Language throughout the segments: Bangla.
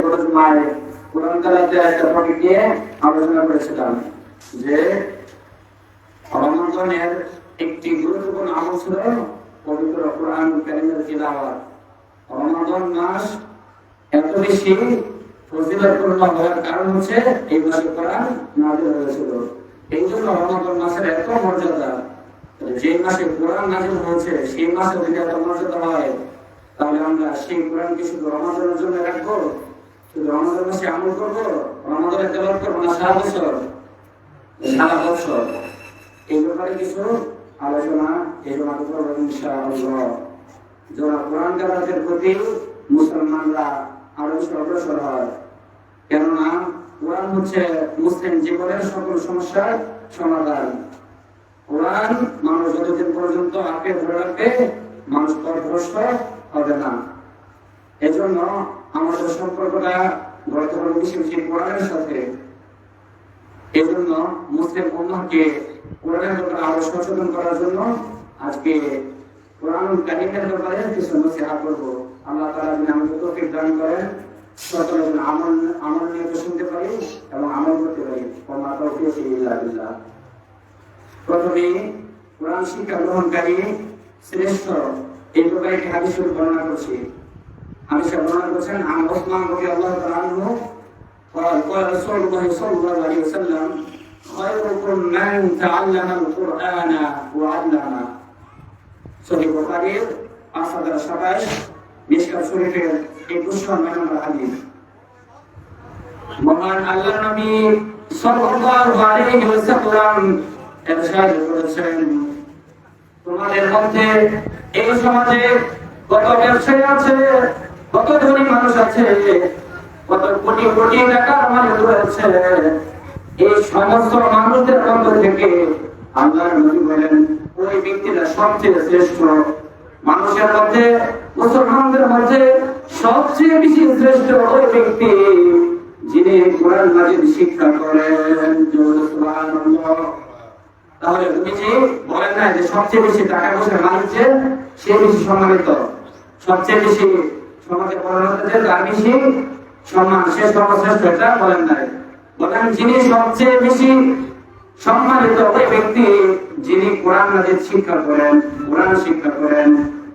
গত জুমায় কোরআন তেলাওয়াতে একটা টপিক নিয়ে আলোচনা করেছিলাম যে রমজানের একটি গুরুত্বপূর্ণ আমল ছিল পবিত্র কোরআন কারীমের তিলাওয়াত। রমজান মাস এত বেশি ফজিলতপূর্ণ হওয়ার কারণ হচ্ছে এই মাসে কোরআন নাযিল হয়েছিল। এই জন্য রমজান মাসের এত মর্যাদা। যে মাসে কোরআন নাযিল হয়েছে সেই মাসে যদি এত মর্যাদা হয়, তাহলে আমরা সেই কোরআনকে শুধু রমজানের জন্য রাখবো, শুধু রমজান মাসে আমল করবো, রমজানে তেলাওয়াত করবো না সারা বছর? এই ব্যাপারে কিছু আলোচনা এই জন্য করবো ইনশাআল্লাহ। যারা কোরআন তেলাওয়াতের প্রতি মুসলমানরা আরো বেশি অগ্রসর হয়, কেননা কোরআন হচ্ছে মুসলিম জীবনের সকল সমস্যার সমাধান। কোরআন মানুষ যতদিন পর্যন্ত আঁকড়ে ধরে রাখবে, মানুষ পথভ্রষ্ট হবে না। এজন্য আমাদের সম্পর্কটা গড়তে হবে বেশি বেশি কোরআনের সাথে। এজন্য মুসলিম উম্মাহকে কোরআনের ব্যাপারে আরো সচেতন করার জন্য আজকে কোরআন কারীমের ব্যাপারে কিছু নসিহত করব। আল্লাহ তাআলা যেন আমাদের তৌফিক দান করেন, সকলে যেন আমল নিয়ে শুনতে পারি এবং আমল করতে পারি। ওমা তাওফীক ইল্লা বিল্লাহ। প্রথমে কোরআন শিক্ষা গ্রহণকারী শ্রেষ্ঠ এই ব্যাপারে একটি হাদিস বর্ণনা করছি। হাদিসে বর্ণনা করছেন আন উসমান রাদিয়াল্লাহু তাআলা আনহু قال قال رسول الله صلى الله عليه وسلم خيركم من تعلم القرآن وعلمه। সহিহ বুখারীর 5027 মিশকাত শরীফের 21 নম্বর হাদিস। মহান আল্লাহর নবী সাল্লাল্লাহু আলাইহি ওয়াসাল্লাম ইরশাদ করেছেন, তোমাদের মধ্যে এই সমাজে কত ব্যবসায়ী আছে, কত ধনী মানুষ আছে, কত কোটি কোটি টাকার মালিক রয়েছে, এই সমস্ত মানুষদের মধ্য থেকে আল্লাহর নবী বলেন ওই ব্যক্তিরা সবচেয়ে শ্রেষ্ঠ। মানুষের মধ্যে, মুসলমানদের মধ্যে সবচেয়ে বেশি শ্রেষ্ঠ ওই ব্যক্তি যিনি কোরআন মাজিদ শিক্ষা করেন। সুবহানাল্লাহ। তাহলে তুমি যে বলেন না যে সবচেয়ে বেশি টাকা পয়সার মালিক যে সে বেশি সম্মানিত, সবচেয়ে বেশি সমাজে পরিণত যার বেশি সম্মান সে সর্বশ্রেষ্ঠ, এটা বলেন নাই। বলেন যিনি সবচেয়ে বেশি সম্মানিত ওই ব্যক্তি যিনি কোরআন মাজিদ শিক্ষা করেন, কোরআন শিক্ষা করেন,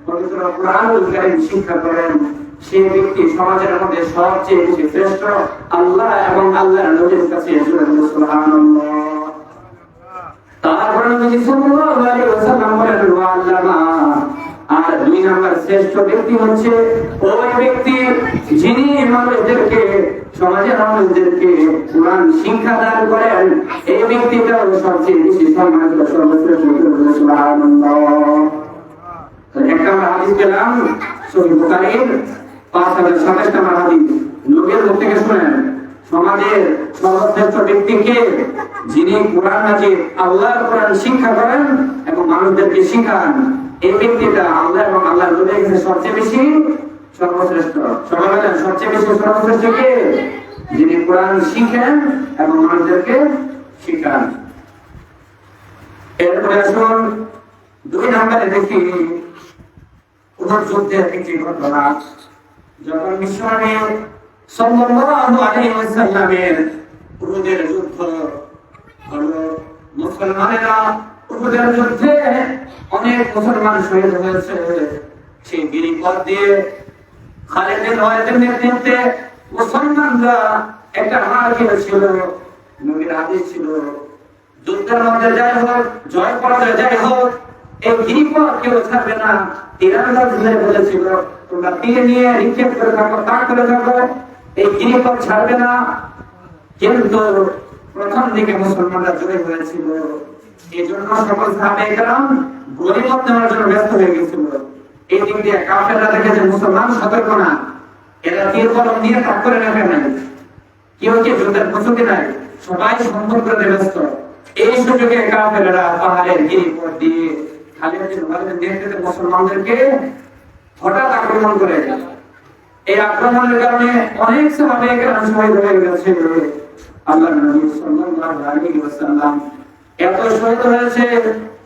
পবিত্র কোরআনুল কারীম শিক্ষা করেন, সেই ব্যক্তি সমাজের মধ্যে সবচেয়ে বেশি শ্রেষ্ঠ আল্লাহ এবং আল্লাহর নবীর কাছে। সুবহানাল্লাহ। তারপরে নবী সাল্লাল্লাহু আলাইহি ওয়াসাল্লাম বলেন ওয়া আল্লামা। আর দুই নম্বর শ্রেষ্ঠ ব্যক্তি হচ্ছে ওই ব্যক্তি যিনি মানুষদেরকে, সমাজের মানুষদেরকে কোরআন শিক্ষা দান করেন। এই ব্যক্তিটা সবচেয়ে বেশি সম্মানিত, সর্বশ্রেষ্ঠ। সুবহানাল্লাহ। একটা আমরা হাদিস পেলাম সহিহ বুখারীর 5027 নম্বর হাদিস। নবীর মুখ থেকে শুনেন সমাজের সর্বশ্রেষ্ঠ ব্যক্তিকে যিনি কোরআন মাজিদ আল্লাহর কোরআন শিক্ষা করেন এবং মানুষদেরকে শিখান। এই ব্যক্তিটা আল্লাহ এবং আল্লাহর নবীর কাছে সবচেয়ে বেশি সর্বশ্রেষ্ঠ। সবাই বলেন সবচেয়ে বেশি সর্বশ্রেষ্ঠ কে? যিনি কোরআন শিখেন এবং মানুষদেরকে শিখান। এরপরে আসুন 2 নম্বরে দেখি উহুদ যুদ্ধের একটি ঘটনা। যখন বিশ্বনবী সাল্লাল্লাহু আলাইহি ওয়াসাল্লামের উহুদের যুদ্ধ হলো, মুসলমানেরা উহুদের যুদ্ধে অনেক মুসলমান শহীদ হয়েছে। সেই গিরিপথ দিয়ে খালিদ বিন ওয়ালিদের নেতৃত্বে মুসলমানরা একটা মার্কে ছিল। নবীর আদেশ ছিল যুদ্ধের মধ্যে যাই হোক, জয় পরাজয় যাই হোক, এই গিরিপথ কেউ ছাড়বে না। তীরন্দাজ বলেছিল তোমরা তীর নিয়ে নিক্ষেপ করে থাকো, তাক করে থাকো, এই গিরিপথ ছাড়বে না। কিন্তু প্রথম দিকে মুসলমানরা জয় হয়েছিল, এই জন্য সকল সাহাবায়ে কেরাম গনিমত নেওয়ার জন্য ব্যস্ত হয়ে গেছিল। এই দিক দিয়ে কাফেররা দেখেছে মুসলমান সতর্ক না, এরা তীর কলম নিয়ে তাক করে রাখে নাই, কেউ কি যুদ্ধের প্রস্তুতি নাই, সবাই সম্পদ করতে ব্যস্ত। এই সুযোগে কাফেররা পাহাড়ের গিরিপথ দিয়ে খালিদ বিন ওয়ালিদের নেতৃত্বে মুসলমানদেরকে হঠাৎ আক্রমণ করে। এই আক্রমণের কারণে অনেক সাহাবায়ে কেরাম শহীদ হয়ে গেছে। আল্লাহর নবী সাল্লাল্লাহু আলাইহি ওয়াসাল্লাম এত শহীদ হয়েছে,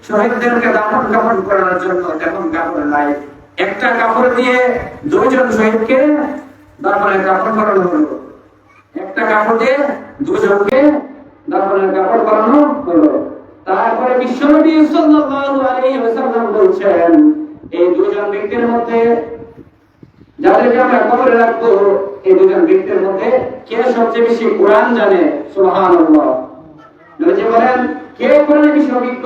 শহীদদেরকে দাফন কাফন করার জন্য তেমন কাপড় নাই। একটা কাপড় দিয়ে 2 জন শহীদকে দাফনের কাপড় পরানো হলো, একটা কাপড় দিয়ে দুজনকে দাফনের কাপড় পরানো হলো। তারপরে বিশ্বনবী সাল্লাল্লাহু আলাইহি ওয়াসাল্লাম বলছেন, এই দুজন ব্যক্তির মধ্যে যাদেরকে আমরা কবরে রাখবো, এই দুজন ব্যক্তির মধ্যে কে সবচেয়ে বেশি কোরআন জানে? সুবহানাল্লাহ। নবীজি বলেন, কে কোরআনে বেশি অভিজ্ঞ,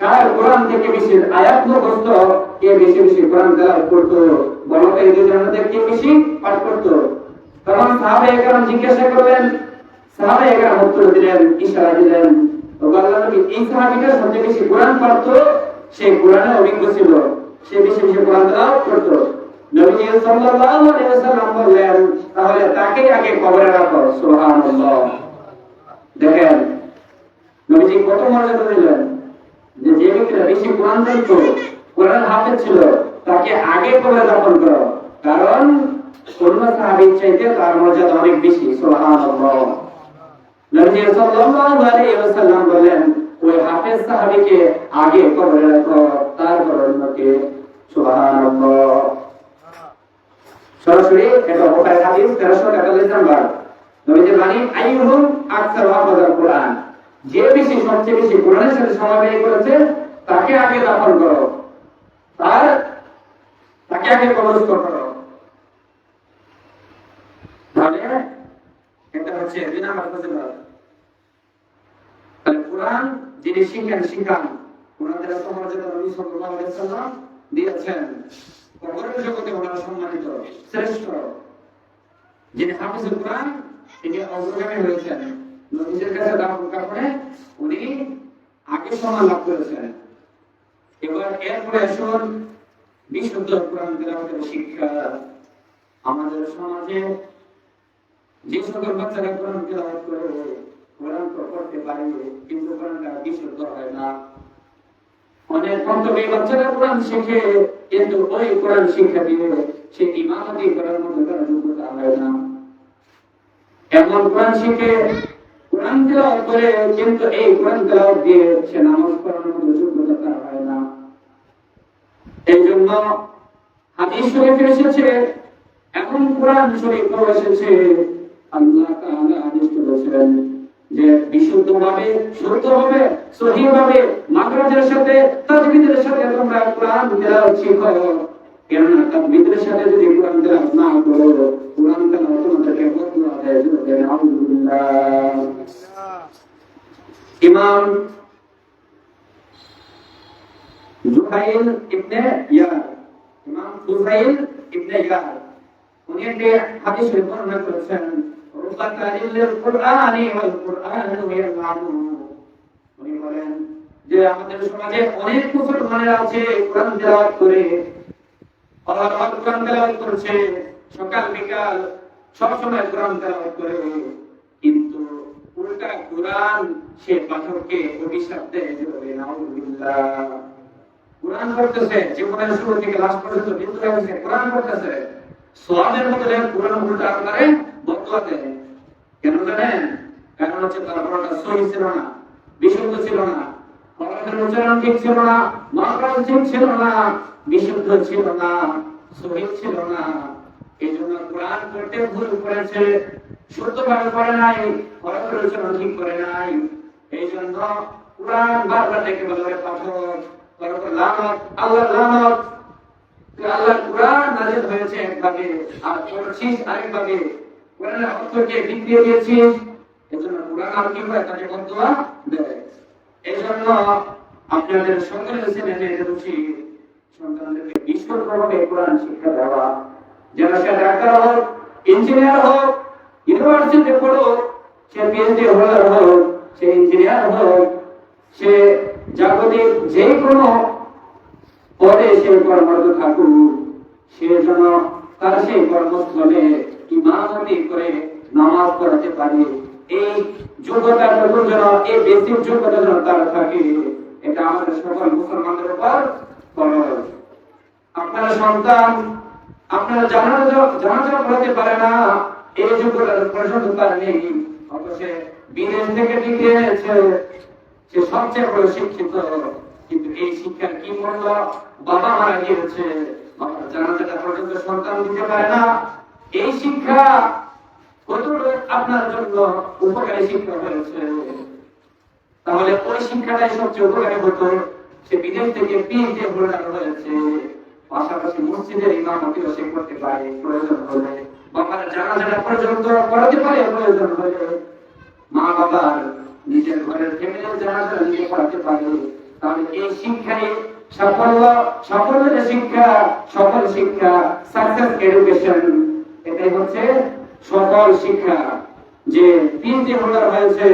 কার কোরআন থেকে বেশি আয়াত মুখস্থ, কে বেশি বেশি কোরআন তেলাওয়াত করত, বলো এই দুজনের মধ্যে কে বেশি পাঠ করত? তখন সাহাবায়ে কেরাম জিজ্ঞাসা করলেন, সাহাবায়ে কেরাম উত্তর দিলেন, ইশারা দিলেন, ও আল্লাহর নবী, এই সাহাবীটা সবচেয়ে বেশি কোরআন পড়ত, সে কোরআনে অভিজ্ঞ ছিল, সে বেশি বেশি কোরআন তেলাওয়াত করত। নবী সাল্লাল্লাহু আলাইহি ওয়াসাল্লাম বললেন, তাহলে তাকে আগে কবরে রাখো। সুবহানাল্লাহ। দেখেন নবীজি কত মর্যাদা দিলেন, যে যে ব্যক্তিরা বেশি কোরআন জানতো, কোরআন হাফেজ ছিল, তাকে আগে কবরে দাফন করো, কারণ অন্য সাহাবীর চাইতে তার মর্যাদা অনেক বেশি। সুবহানাল্লাহ। নবী সাল্লাল্লাহু আলাইহি ওয়াসাল্লাম বলেন, ওই হাফেজ সাহাবীকে আগে কবরে রাখো, তারপর অন্যকে। সুবহানাল্লাহ। সরাসরি এটা বুখারী হাদিস 1343 নাম্বার। নবীজি বলেন, আইয়ুহুম আকসারু হাফাযাল কোরআন, যে বেশি সবচেয়ে বেশি কোরআনের সাথে সময় ব্যয় করেছে তাকে আগে দাফন করো, তাকে আগে কবরস্থ করো। তাহলে এটা হচ্ছে দুই নাম্বার ফজিলত। তাহলে কোরআন যিনি শিখান, কোরআনের এত মর্যাদা নবী সাল্লাল্লাহু আলাইহি ওয়াসাল্লাম দিয়েছেন, কবরের জগতে ওনারা সম্মানিত, শ্রেষ্ঠ। যিনি হাফিজুল কোরআন, তিনি অগ্রগামী হয়েছেন, নবীদের কাছে দাফন কাফনে উনি আগে সম্মান লাভ করেছেন। এবার এরপরে আসুন বিশুদ্ধ কোরআন তেলাওয়াতের শিক্ষা। আমাদের সমাজে যে সকল বাচ্চারা কোরআন তেলাওয়াত করে, কোরআন তো পড়তে পারে, কিন্তু কোরআনটা বিশুদ্ধ হয় না। অনেক কমতবী বাচ্চারা কোরআন শিখে, কিন্তু ওই কোরআন শিক্ষা দিয়ে সে ইমামতি করার মতো তার যোগ্যতা হয় না। এমন কোরআন শিখে, কোরআন তেলাওয়াত করে, কিন্তু এই কোরআন তেলাওয়াত দিয়ে সে নামাজ পড়ানোর মতো যোগ্যতা তার হয় না। এই জন্য হাদিস শরীফে এসেছে, এমন কোরআন শরীফ এসেছে, আল্লাহ তাআলা আদেশ করেছেন যে বিশুদ্ধভাবে, শুদ্ধভাবে, সহিভাবে, মাখরাজের সাথে, তাজবিদের সাথে তোমরা কোরআন তেলাওয়াত শিখো। কেননা তাজবিদের সাথে যদি কোরআন তেলাওয়াত না করো, কোরআন তেলাওয়াত তোমাদেরকে বদলা দেয়। আলহামদুলিল্লাহ। ইমাম জুহাইল ইবনে ইয়ার, ইমাম জুহাইল ইবনে ইয়ার উনি একটি হাদিস বর্ণনা করেছেন, রুবা কারিল কুরআনি ওয়াল কুরআনু ইয়ালামু। উনি বলেন যে আমাদের সমাজে অনেক মুসলমানেরা আছে কোরআন তেলাওয়াত করে, অহরহ কোরআন তেলাওয়াত করছে, সকাল বিকাল সব সময় কোরআন তেলাওয়াত করে, কিন্তু উল্টা কোরআন সে পাঠককে অভিশাপ দেয়। নাউযুবিল্লাহ। কোরআন পড়তেছে, জীবনের শুরু থেকে লাস্ট পর্যন্ত মৃত্যু হয়েছে, কোরআন পড়তেছে, সওয়াবের বদলে কোরআন উল্টা আপনারে বদলা দেয়। কেন জানেন? কারণ হচ্ছে তার পড়াটা সহি ছিল না, বিশুদ্ধ ছিল না, হরফের উচ্চারণ ঠিক ছিল না, মাখরাজ ঠিক ছিল না, বিশুদ্ধ ছিল না, সহি ছিল না। এই জন্য কোরআন পড়তে ভুল করেছে, শুদ্ধভাবে পড়ে নাই, হরফের উচ্চারণ ঠিক করে নাই। এই জন্য কোরআন বারবার থেকে বলে পাঠক, লানত, আল্লাহর লানত। আল্লাহর কোরআন নাযিল হয়েছে একভাবে, আর পড়ছিস আরেকভাবে, কোরআনের অর্থকে বিগড়িয়ে দিয়েছিস। এজন্য কোরআন আর কি হয়, তাকে বদদুয়া দেয়। এজন্য আপনাদের সকলের ছেলেমেয়েদের উচিত সন্তানদেরকে বিশুদ্ধভাবে কোরআন শিক্ষা দেওয়া। যেন সে ডাক্তার হোক, ইঞ্জিনিয়ার হোক, ইউনিভার্সিটিতে পড়ুক, সে পিএইচডি হোল্ডার হোক, সে ইঞ্জিনিয়ার হোক, সে জাগতিক যে কোনো পদে সে কর্মরত থাকুক, সে যেন তার সেই কর্মস্থলে ইমামতি করে নামাজ পড়াতে পারে। এই যোগ্যতার যেন, এই বেসিক যোগ্যতা যেন তার থাকে, এটা আমাদের সকল মুসলমানদের উপর ফরজ। আপনার সন্তান আপনারা জানাজা পড়াতে পারে না, এই যোগ্যতার পর্যন্ত তার নেই, অথচ বিদেশ থেকে টিকে এনেছে, সে সবচেয়ে বড় শিক্ষিত, কিন্তু এই শিক্ষার কি মূল্য? বাবা মারা গিয়েছে, বাবার জানাজাটা পর্যন্ত সন্তান দিতে পারে না, এই শিক্ষা কতটুকু আপনার জন্য উপকারী শিক্ষা হয়েছে? তাহলে ওই শিক্ষাটাই সবচেয়ে উপকারী হতো। সে বিদেশ থেকে পিএইচডি হোল্ডার হয়েছে, পাশাপাশি মসজিদের ইমামতিও সে করতে পারে, প্রয়োজন হলে বাবার জানাজাটা পর্যন্ত পড়াতে পারে, প্রয়োজন হলে মা বাবার নিজের ঘরের ফ্যামিলির জানাজা নিজে পড়াতে পারে। তাহলে এই শিক্ষাই সাফল্যের শিক্ষা, সফল শিক্ষা, সাকসেস এডুকেশন, এটাই হচ্ছে সফল শিক্ষা। যে পিএইচডি হোল্ডার হয়েছে,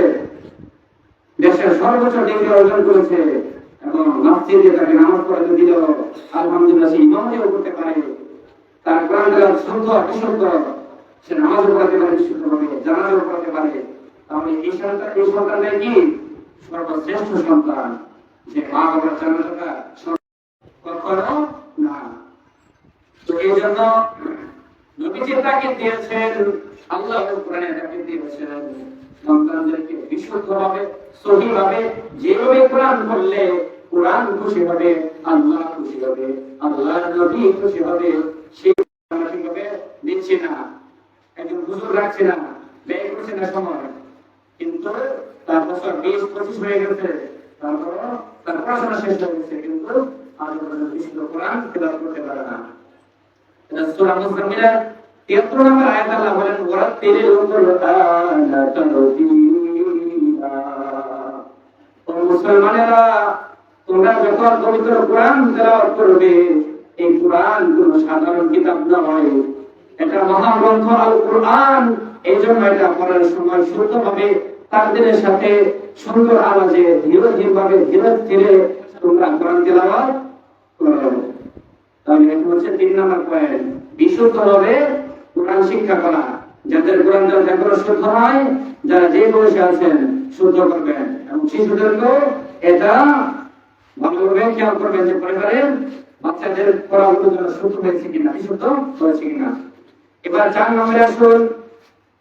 দেশের সর্বোচ্চ ডিগ্রি অর্জন করেছে এবং মসজিদে তাকে নামাজ পড়াতে দিল, আলহামদুলিল্লাহ সে ইমামতিও করতে পারে, তার কোরআন তেলাওয়াত শুদ্ধ অশুদ্ধ, সে নামাজও পড়াতে পারে, শুদ্ধভাবে জানাজাও পড়াতে পারে। তাহলে এই সন্তানটাই কি সর্বশ্রেষ্ঠ সন্তান, যে মা বাবার জানাজাটা কখনো না। তো এই জন্য নবীজি তাকে দিয়েছেন, আল্লাহ কোরআনে তাকে দিয়েছেন সন্তানদেরকে বিশুদ্ধভাবে সহিভাবে যেভাবে কোরআন পড়লে কোরআন খুশি হবে, আল্লাহ খুশি হবে, আল্লাহর নবী খুশি হবে, সেইভাবে দিচ্ছি না, একজন হুজুর রাখছি না, ব্যয় করছে না সময়, কিন্তু তার বছর 20-25 হয়ে গেছে, তারপর তার পড়াশোনা শেষ হয়ে গেছে, কিন্তু আজ পর্যন্ত বিশুদ্ধ কোরআন তেলাওয়াত করতে পারে না। এটা সূরা মুজাম্মিলের 73 নম্বর আয়াত আল্লাহ বলেন, ওয়ারাতিলিল কুরআনা তারতিলা। ও মুসলমানেরা, তোমরা যখন পবিত্র কোরআন তেলাওয়াত করবে, এই কোরআন কোন সাধারণ কিতাব নয়, এটা মহাগ্রন্থ আল কোরআন। এই জন্য এটা পড়ার সময় শুদ্ধভাবে তাকদীরের সাথে সুন্দর আওয়াজে ধীরে ধীরে তোমরা কোরআন তেলাওয়াত করো। তাহলে এটা হচ্ছে 3 নম্বর পয়েন্ট, বিশুদ্ধভাবে কোরআন শিক্ষা করা। যাদের কোরআন এখনো শুদ্ধ নয়, যারা যে বয়সে আছেন শুদ্ধ করবেন, এবং শিশুদেরকেও এটা ভালোভাবে খেয়াল করবেন যে পরিবারের বাচ্চাদের পড়াগুলো যেন শুদ্ধ হয়েছে কিনা, বিশুদ্ধ হয়েছে কিনা। এবার 4 নম্বরে আসুন,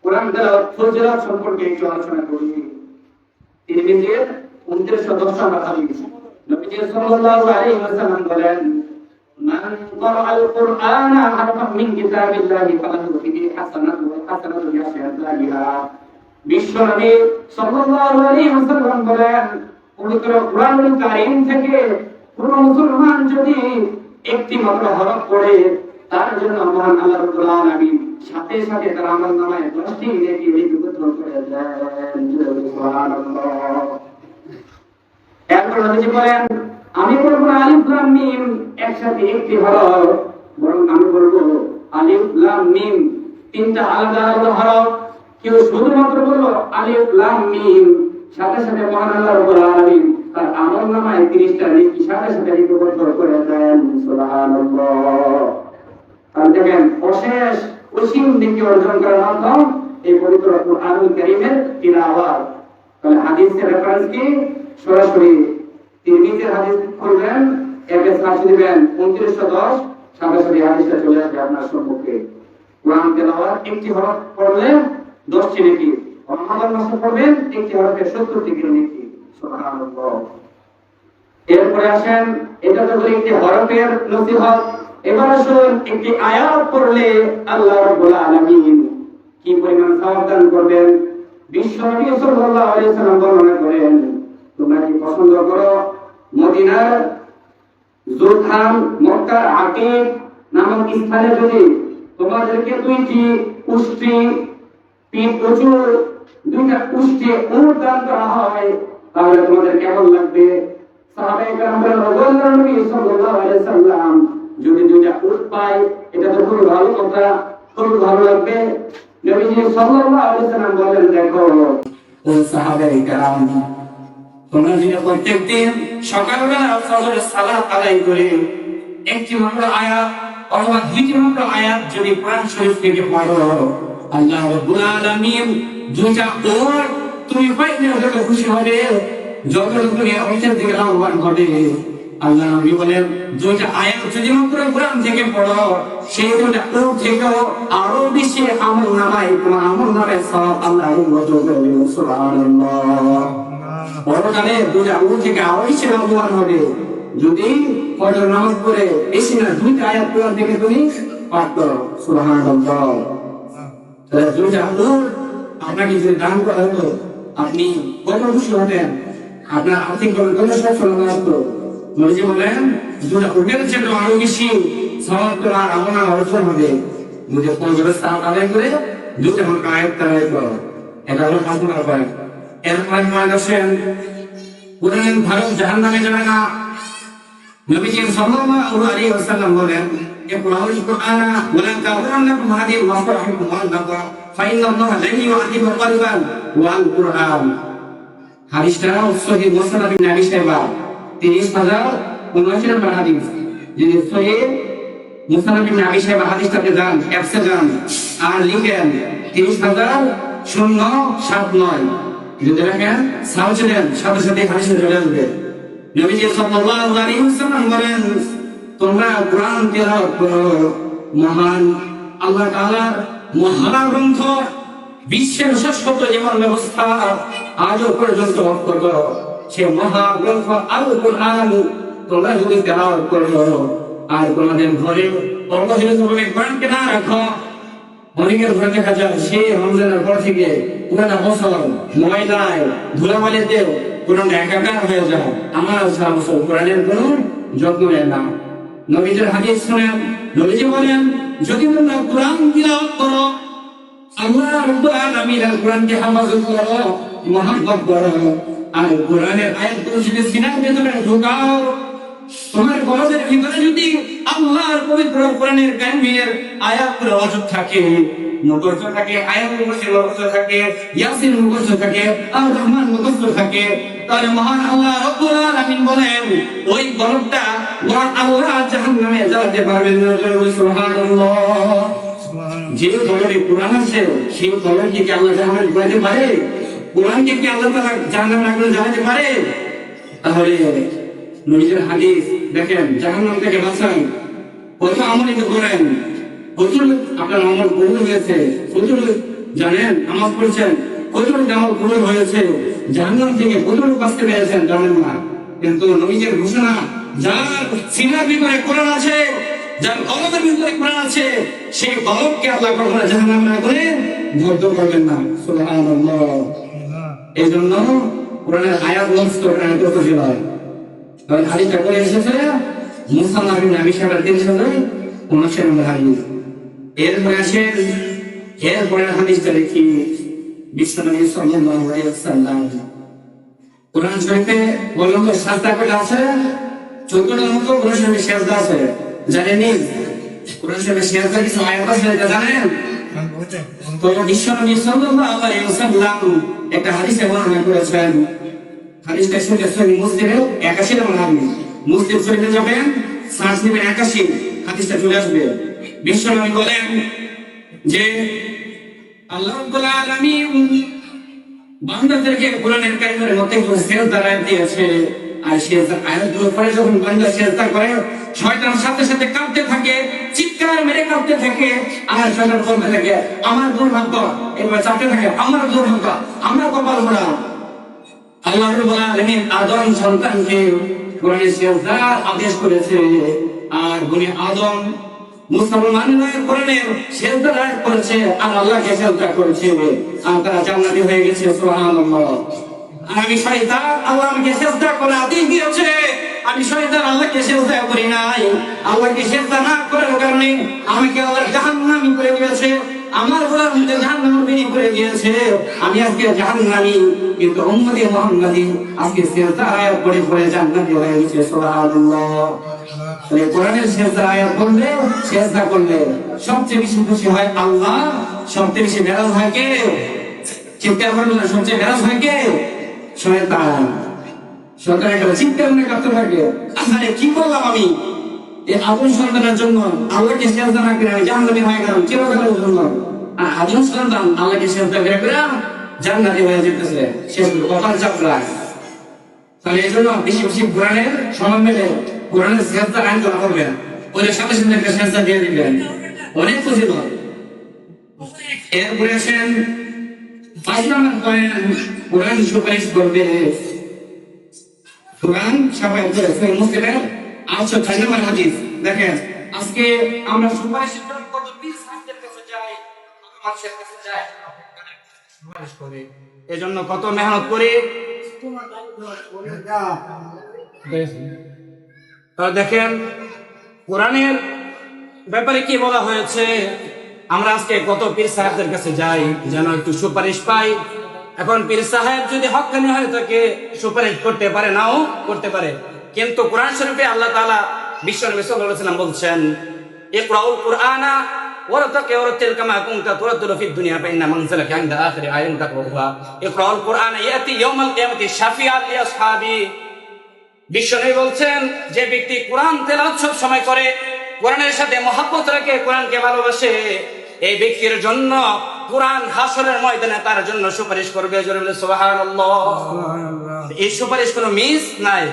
কোরআন তেলাওয়াত ফজিলত সম্পর্কে একটু আলোচনা করি। তিরমিজির 2910 নম্বর হাদিস, নবীজি সাল্লাল্লাহু আলাইহি ওয়াসাল্লাম বলেন, মান ক্বারাআল কুরআনা হারফান মিন কিতাবিল্লাহি ফালাহু বিহি হাসানাতু ওয়া হাসানাতু বিআশরিহা। বিশ্বনবী সাল্লাল্লাহু আলাইহি ওয়াসাল্লাম বলেন, পবিত্র কোরআনুল কারীম থেকে কোন মুসলমান যদি একটি মাত্র হরফ পড়ে, তার জন্য মহান আল্লাহ রাব্বুল আলামিন সাথে সাথে তার আমলনামায় 10টি নেকি লিপিবদ্ধ করে দেন। সুবহানাল্লাহ। এরপর নবীজি বলেন, আমি বলবো না আলিফ লাম মিম একসাথে একটি হরফ, বরং আমি বলবো আলিফ লাম মিম 3টা আলাদা আলাদা হরফ। কেউ শুধুমাত্র বললো আলিফ লাম মিম, সাথে সাথে মহান আল্লাহ রাব্বুল আলামিন তার আমলনামায় 30টা নেকি সাথে সাথে লিপিবদ্ধ করে দেন। সুবহানাল্লাহ। আর দেখেন, অশেষ অসীম নেকি অর্জন করার মাধ্যম এই পবিত্র কোরআনুল কারীমের তিলাওয়াত। তাহলে হাদিসের রেফারেন্স কি? সরাসরি তিরমিজির হাদিস খুলবেন, একে সার্চ দিবেন 2910, সাথে সাথে হাদিসটা চলে আসবে আপনার সম্মুখে। কোরআন তেলাওয়াত একটি হরফ পড়লে 10টি নেকি, রমাদান মাসে পড়বেন একটি হরফে 70টি নেকি। সুবহানাল্লাহ। এরপরে আসেন, এটা তো একটি হরফের নসিহত। এবার আসুন, একটি আয়াত পড়লে আল্লাহ রাব্বুল আলামিন কি পরিমাণ সওয়াব দান করবেন। বিশ্বনবী সাল্লাল্লাহু আলাইহি ওয়াসাল্লাম বর্ণনা করেন, তোমরা কি পছন্দ করো মদিনার জুলখান মক্কার আকিব নামক স্থানে যদি তোমাদেরকে 2টি উষ্ট্রি প্রচুর 2টা উষ্ট্রি উট দান করা হয়, তাহলে তোমাদের কেমন লাগবে? সাহাবায়ে কেরাম বলেন, আল্লাহর নবী সাল্লাল্লাহু আলাইহি ওয়াসাল্লাম, যদি 2টা উট পাই এটা তো খুব ভালো কথা, খুব ভালো লাগবে। নবীজি সাল্লাল্লাহু আলাইহি ওয়াসাল্লাম বলেন, দেখো ও সাহাবায়ে কেরাম, তোমরা যদি প্রত্যেকদিন সকালবেলা ফজরের সালাত আদায় করে একটি মাত্র আয়াত অথবা 2টি মাত্র আয়াত যদি কোরআন শরীফ থেকে পড়ো, আল্লাহ রাব্বুল আলামিন 2টা উট তুমি পাইলে যত খুশি হবে, যত তুমি অর্থের দিকে লাভবান হবে। আল্লাহ নবী বলেন, 2টা আয়াত যদি মাত্র কোরআন থেকে পড়ো, সেই 2টা উট থেকেও আরো বেশি আমলনামায় তোমার আমলনামায় সওয়াব আল্লাহ উন্নত করবে। সুবহানাল্লাহ। পরকালে 2টা উট থেকে আরো বেশি লাভবান হবে যদি ফজর নামাজ পড়ে বেশি না 2টা আয়াত কোরআন থেকে তুমি পাঠ করো। সুবহানাল্লাহ। দুইটা হুজুর আপনাকে যদি দান করা হতো আপনি কত খুশি হতেন, আপনার আর্থিক কত সচ্ছলতা হতো। নবীজি বলেন দুটা উটের জন্য আরো বেশি সওয়াব আর আপনার অর্জন হবে। মুঝে কোন ব্যবস্থা আদায় করে দুটো ঘন্টা আয়াত আদায় করো, এটা হলো সম্পূর্ণ উপায়। এরপরে মনে আসেন কোরআন ভারত জাহান্নামে যাবে না। নবীজি সাল্লাল্লাহু আলাইহি ওয়াসাল্লাম বলেন ইকরাউল কুরআন ওয়া লা তাকুরান্নাকুম হাদিহি মাসরাহুম মুআল্লাকা ফাইন্নাল্লাহা লা ইউআযিবু কলবান ওয়াল কুরআন। হাদিসটা সহিহ মুসনাদ ইবনে আবি শাইবা 30,079 নম্বর হাদিস। যিনি সহিহ মুসনাদ ইবনে আবি শাইবা হাদিসটাতে যান, অ্যাপসে যান আর লিখেন 30,079 যদি দেখেন সার্চ দেন সাথে সাথে হাদিসে চলে আসবে। নবীজি সাল্লাল্লাহু আলাইহি ওয়াসাল্লাম বলেন তোমরা কোরআন তেলাওয়াত করো, মহান আল্লাহ তাআলার মহাগ্রন্থ, বিশ্বের শ্রেষ্ঠ জীবন ব্যবস্থা আজও পর্যন্ত অক্ষত সে মহাগ্রন্থ আল কোরআন তোমরা যদি তেলাওয়াত করো আর তোমাদের ঘরে অবহেলিতভাবে কোরআনকে না রাখো। অনেকের ঘরে দেখা যায় সে রমজানের পর থেকে পুরাটা বছর ময়লায় ধুলাবালিতে কোরআন একাকার হয়ে যায়, আমার সারা বছর কোরআনের কোনো যত্ন নেয় না। নবীজির হাদিস শুনেন, নবীজি বলেন যদি তোমরা কোরআন তিলাওয়াত করো, আল্লাহ রাব্বুল আলামিনের কোরআনকে হেফাজত করো, মহব্বত করো আর কোরআনের আয়াতগুলো যদি সিনার ভেতরে ঢোকাও, তোমার কলবের ভিতরে যদি আল্লাহর পবিত্র কোরআনের কারিমের আয়াতগুলো অযুত থাকে, মুখস্থ থাকে, আয়াতগুলো মুখস্থ থাকে, ইয়াসিন মুখস্থ থাকে, আর রহমান মুখস্থ থাকে, তাহলে মহান আল্লাহ রাব্বুল আলামিন বলেন ওই কলবটা মহান আল্লাহ জাহান্নামে জ্বালাতে পারবেন না। সুবহানাল্লাহ। যে কলবে কোরআন আছে সেই কলবকে কি আল্লাহ জাহান্নামে জ্বালাতে পারে? কোরআনকে কি আল্লাহ তাআলা জাহান্নামে জ্বালাতে পারে? তাহলে নবীজির হাদিস দেখেন জাহান্নাম থেকে বাঁচান কত আমল করেন, প্রচুর আপনার আমল কবুল হয়েছে, প্রচুর জানেন আমল করেছেন, প্রচুর আমল কবুল হয়েছে, জাহান্নাম থেকে প্রচুর বাঁচতে পেরেছেন জানেন না। কিন্তু নবীজির ঘোষণা যার সিনার ভিতরে কোরআন আছে, যার কলবের ভিতরে কোরআন আছে, সেই কলবকে আল্লাহ কখনো জাহান্নাম না করে ধৈর্য করবেন না। সুবহানাল্লাহ। এই জন্য কোরআনের আয়াত নষ্ট করা কত হয়। কারণ হাদিসটা করে এসেছে মুসনাদ ইবনে আবি শাইবা 30,079 নম্বর হাদিস। এরপরে আসেন এরপরে হাদিসটা দেখি বিশ্বনবী সাল্লাল্লাহু আলাইহি ওয়াসাল্লাম কোরআন শরীফে বললাম তো 7টা কয়টা আছে, 14টার মতো কোরআন শরীফে সিজদা আছে জানেননি? কোরআন শরীফে সিজদা কিছু আয়াত আছে এটা জানেন? তো বিশ্বনবী সাল্লাল্লাহু আলাইহি ওয়াসাল্লাম একটা হাদিসে বর্ণনা করেছেন, হাদিসটা শুনে সহিহ মুসলিমের 81 নম্বর হাদিস। মুসলিম শরীফে যাবেন সার্চ দিবেন 81, হাদিসটা চলে আসবে। বিশ্বনবী বলেন যে আল্লাহ রাব্বুল আলামিন বান্দাদেরকে কোরআনের কারিমের মধ্যে সিজদা আয়াত দিয়েছে, আর সিজদা আয়াতগুলো পড়ে যখন বান্দা সিজদা করে শয়তান সাথে সাথে কাঁপতে থাকে, চিৎকার মেরে কাঁপতে থাকে, আর শয়তান বলতে থাকে আমার দুর্ভাগ্য, এবার চাপতে থাকে আমার দুর্ভাগ্য, আমার কপাল পোড়া। আল্লাহ রাব্বুল আলামিন আদম সন্তানকে কোরআনের সিজদার আদেশ করেছে, আর বনি আদম মুসলমানরা কোরআনের সিজদার আয়াত করেছে আর আল্লাহকে সিজদা করেছে, আর তারা জান্নাতি হয়ে গেছে। সুবহানাল্লাহ। আমি শয়তান আল্লাহ আমাকে সিজদা করে আদেশ দিয়েছে, আমি শয়তান আল্লাহকে সিজদা করি নাই, আল্লাহকে সিজদা না করার কারণে আমাকে আল্লাহ জাহান্নামী করে দিয়েছে, আমার গোলার মধ্যে জাহান্নামী করে দিয়েছে, আমি আজকে জাহান্নামী, কিন্তু উম্মতে মুহাম্মাদি আজকে সিজদা আয়াত পড়ে পড়ে জান্নাতি হয়ে গেছে। সুবহানাল্লাহ। তাহলে কোরআনের সিজদা আয়াত পড়লে সিজদা করলে সবচেয়ে বেশি খুশি হয় আল্লাহ, সবচেয়ে বেশি নারাজ হয় কে? চিৎকার করলে সবচেয়ে নারাজ হয় কে? শয়তান। শয়তান একটা চিৎকার করে কাঁপতে থাকে, আরে কি করলাম আমি? এই আদম সন্তানের জন্য আল্লাহকে সিজদা না করে আমি জাহান্নামী হয়ে গেলাম, চিরকালের জন্য। আর আদম সন্তান আল্লাহকে সিজদা করে জান্নাতি হয়ে যেতেছে, সে কপাল চাপড়া। তাহলে এই জন্য বেশি বেশি কোরআনের সময় মেলে কোরআনের সিজদা আইন করা করবেন, ওদের সাথে সাথে একটা সিজদা দিয়ে দিবেন, অনেক খুশি হয়। এরপরে আসেন 5 নম্বর পয়েন্ট, কোরআন সুপারিশ করবে। কোরআন সবাই করে সহিহ মুসলিমের 806 নম্বর হাদিস। দেখেন আজকে আমরা সুপারিশের জন্য কত পিস হাতের কাছে যাই, মানুষের কাছে যায় সুপারিশ করে। এজন্য কত মেহনত করি। দেখেন কোরআনের ব্যাপারে কি বলা হয়েছে। আমরা আজকে কত পীর সাহেবদের কাছে যাই যেন একটু সুপারিশ পাই। এখন পীর সাহেব যদি হক্কানি হয়ে থাকে সুপারিশ করতে পারে, নাও করতে পারে, কিন্তু কোরআন শরীফে আল্লাহ তাআলা বিশ্বনবী সাল্লাল্লাহু আলাইহি ওয়াসাল্লাম বলছেন, ইকরাউল কুরআনা ওয়ারতাকি ওয়ারতিল কামা কুনতা তুরাতিলু ফিদ দুনিয়া ফাইন্না মানজিলাকা ইনদা আখিরি আয়াতিন তাকরাউহা ইকরাউল কুরআনা ইয়াতি ইয়াউমাল কিয়ামাতি শাফিআন লি আসহাবি। বিশ্বনবী বলছেন, যে ব্যক্তি কোরআন তেলাওয়াত সব সময় করে, কোরআনের সাথে মহব্বত রাখে, কোরআনকে ভালোবাসে, এই ব্যক্তির জন্য কোরআন হাসরের ময়দানে তার জন্য সুপারিশ করবে। জোরে বলে সুবহানাল্লাহ। এই সুপারিশ কোনো মিস নাই।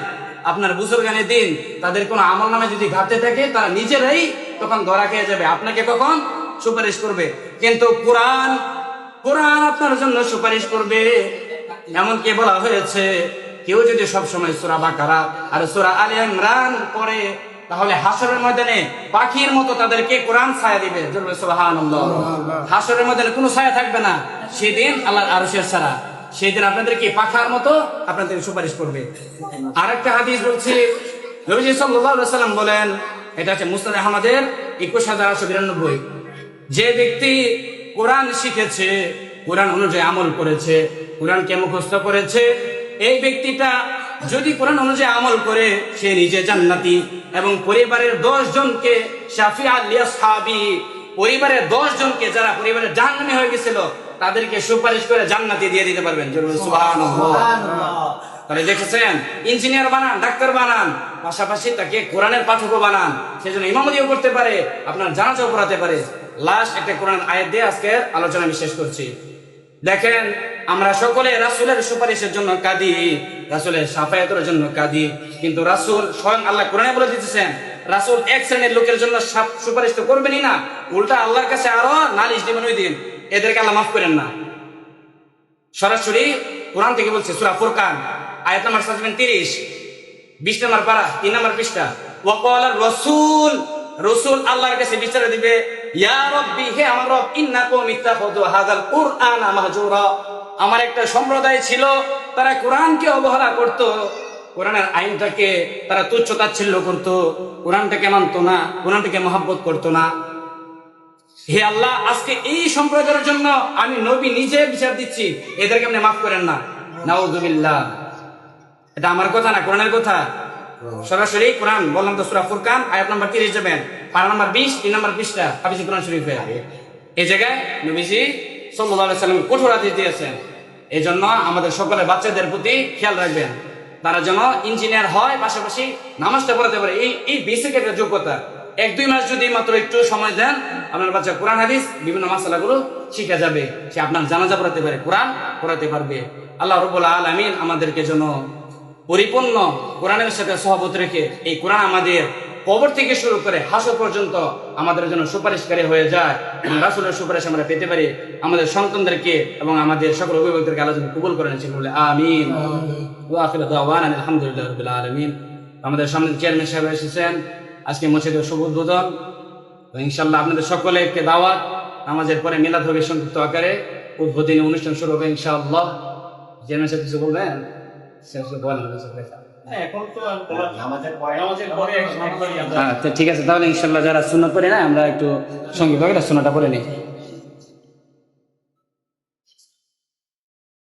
আপনার বুজুর্গানের দিন তাদের কোনো আমল নামে যদি ঘাটতে থাকে তারা নিজেরাই তখন ধরা খেয়ে যাবে, আপনাকে কখন সুপারিশ করবে। কিন্তু কোরআন আপনার জন্য সুপারিশ করবে। এমনকি বলা হয়েছে, কেউ যদি সবসময় সূরা বাকারা আর সূরা আলে ইমরান পড়ে তাহলে হাসরের ময়দানে পাখির মতো তাদেরকে কোরআন ছায়া দিবে। সুবহানাল্লাহ। হাসরের ময়দানে কোনো ছায়া থাকবে না সেদিন, আল্লাহর আরশের ছাড়া। সেদিন আপনাদেরকে পাখার মতো আপনাদের সুপারিশ করবে। আরেকটা হাদিস বলছি, নবীজি সাল্লাল্লাহু আলাইহি ওয়াসাল্লাম বলেন, এটা হচ্ছে মুসনাদ আহমদের 21892, যে ব্যক্তি কোরআন শিখেছে, কোরআন অনুযায়ী আমল করেছে, কোরআনকে মুখস্থ করেছে, এই ব্যক্তিটা যদি কোরআন অনুযায়ী আমল করে সে নিজে জান্নাতি এবং পরিবারের 10 জনকে শাফিআ লি আসহাবি, পরিবারের 10 জনকে যারা পরিবারের জাহান্নামী হয়ে গেছিল তাদেরকে সুপারিশ করে জান্নাতি দিয়ে দিতে পারবেন। সুবহানাল্লাহ। তাহলে দেখেছেন, ইঞ্জিনিয়ার বানান, ডাক্তার বানান, পাশাপাশি তাকে কোরআনের পাঠকও বানান, সেজন্য ইমামতিও করতে পারে, আপনার জানাজাও পড়াতে পারে। লাস্ট একটা কোরআন আয়াত দিয়ে আজকে আলোচনা আমি শেষ করছি। দেখেন, আমরা সকলে রাসূলের সুপারিশের জন্য কাঁদি, রাসূলের শাফায়াতের জন্য কাঁদি, কিন্তু রাসূল স্বয়ং আল্লাহ কোরআনে বলে দিতেছেন, রাসূল এক শ্রেণীর লোকের জন্য সুপারিশ তো করবেনই না, উল্টা আল্লাহর কাছে আরো নালিশ দিবেন ওই দিন, এদেরকে আল্লাহ মাফ করেন না। সরাসরি কোরআন থেকে বলছে, সূরা ফুরকান আয়াত নাম্বার 30, 20 নম্বর পারা, 3 নম্বর পৃষ্ঠা। ওয়াকাল রাসূল, রাসূল আল্লাহর কাছে বিচার দিবে, ইয়া রাব্বি, হে আমার রব, ইন্নাকুম ইত্তাখাযু হাযাল কুরআনা মাহজুরা। আমার একটা সম্প্রদায় ছিল, তারা কোরআনকে অবহেলা করত, কোরআনের আইনটাকে তারা তুচ্ছ তাচ্ছিল্য করত, কোরআনটাকে মানত না, কোরআনটাকে মহব্বত করত না। হে আল্লাহ, আজকে এই সম্প্রদায়ের জন্য আমি নবী নিজে বিচার দিচ্ছি, এদেরকে আপনি মাফ করেন না। নাউযুবিল্লাহ। এটা আমার কথা না, কোরআনের কথা। সরাসরি কোরআন বললাম তো, সূরা ফুরকান আয়াত নাম্বার 30 যাবেন, পারা নাম্বার 20, 3 নম্বর পৃষ্ঠা, হাফিজ কোরআন শরীফে। এই জায়গায় নবীজি সাল্লাল্লাহু আলাইহি ওয়াসাল্লাম কঠোর আদেশ দিয়েছেন। এই জন্য আমাদের সকলের বাচ্চাদের প্রতি খেয়াল রাখবেন, তারা যেন ইঞ্জিনিয়ার হয়, পাশাপাশি নামাজটা পড়াতে পারে। এই বেসিক একটা যোগ্যতা। 1-2 মাস যদি মাত্র একটু সময় দেন, আপনার বাচ্চা কোরআন হাদিস বিভিন্ন মাসালাগুলো শিখে যাবে, সে আপনার জানাজা পড়াতে পারে, কোরআন পড়াতে পারবে। আল্লাহ রাব্বুল আলামিন আমাদেরকে যেন পরিপূর্ণ কোরআনের সাথে সহবত রেখে এই কোরআন আমাদের কবর থেকে শুরু করে হাসর পর্যন্ত আমাদের জন্য সুপারিশকারী হয়ে যায় এবং রাসূলের সুপারিশ আমরা পেতে পারি। আমাদের সন্তানদেরকে এবং আমাদের সকল অভিভাবকদেরকে আল্লাহ যেন কবুল করেন, বলে আমিন। ওয়া আখিরু দাওয়ানা আলহামদুলিল্লাহি রাব্বিল আলামিন। আমাদের সামনে চেয়ারম্যান সাহেব এসেছেন, আজকে মসজিদের শুভ উদ্বোধন। ইনশাআল্লাহ আপনাদের সকলেকে দাওয়াত, নামাজের পরে মিলাদ হবে সংক্ষিপ্ত আকারে, উদ্বোধনী অনুষ্ঠান শুরু হবে ইনশাআল্লাহ। চেয়ারম্যান সাহেব কিছু বলবেন? ঠিক আছে, তাহলে ইনশাআল্লাহ যারা সুন্নাত পড়ে না, আমরা একটু সঙ্গীত সুন্নাতটা পড়ে নিই।